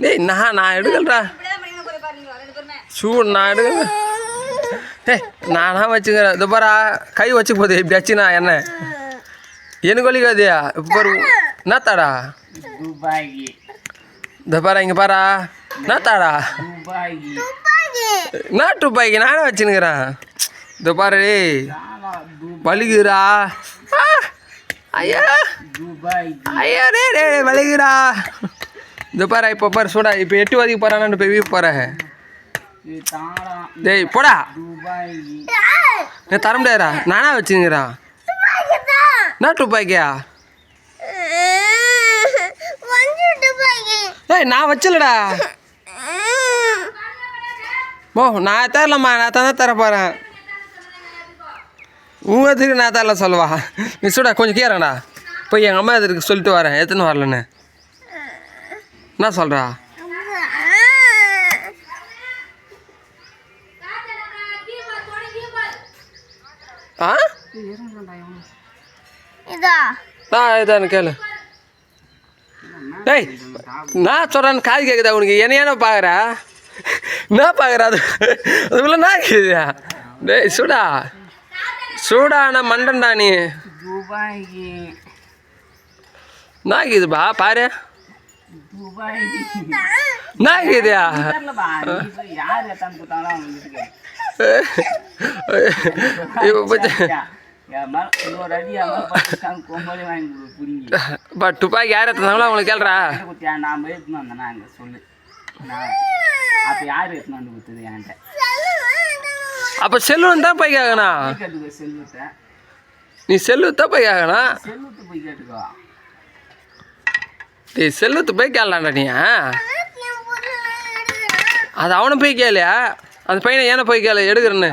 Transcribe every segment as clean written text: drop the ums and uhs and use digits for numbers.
டேய் நான் எடுக்கலடா நான் எடுக்கல. ஏய் நானா வச்சுக்கிறேன். இது பாரா கை வச்சு போகுது இப்படி வச்சுண்ணா என்ன எனக்கு வலிக்காதியா இப்போ பாரு என்னத்தாடா இந்த பாரா இங்கே பாரா என்னத்தாடா என்ன ரூபாய்க்கு நானே வச்சுன்னுக்கிறேன். இந்த பாரு வலிக்குதுடா. ஐயா ஐயா டே டே வலிக்குதுடா. இந்த பாரு இப்போ பாரு சூடா இப்போ 8 வரைக்கும் போகிறான்னு போய் வீட்டு போகிறேன். டேய் போடா தர முடியாதா நானா வச்சுங்கிறேன். என்ன ரூபாய்க்கா ஏய் நான் வச்சலடா. ஓ நான் தரலம்மா நான் தான் தர போகிறேன். உங்கத்துக்கு நான் தரல சொல்லுவா நீ சூடா கொஞ்சம் கேறேன்டா போய் எங்கள் அம்மா எதுக்கு சொல்லிட்டு வரேன் எத்தனை வரலன்னு என்ன சொல்கிறா. ஆ இதான்னு கேளு. டேய் நான் சொல்கிறேன்னு காது கேட்குதா உனக்கு என்ன பார்க்குற என்ன பார்க்குற அது அதுக்குள்ள நான் கேக்குதா. டேய் சூடா சூடான மண்டன்டா நீ நாக்குதுப்பா பாரு நாக்குதியா துப்பாக்கி யார் எடுத்தாங்களோ அவங்களுக்கு கேள்றா. அப்போ செல்லு தான் போய் கேட்கணும். நீ செல்லு தான் போய் கேட்கணும். நீ செல்லுத்து போய் கேட்கலாண்டா நீ அது அவனை போய் கேளியா அந்த பையனை ஏன்னா போய் கேளு எடுக்கிறேன்னு.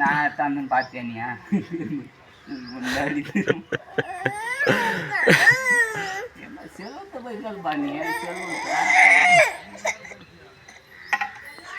நான் தந்து பார்த்தேனியா செலவு போய் பண்ணி செலவு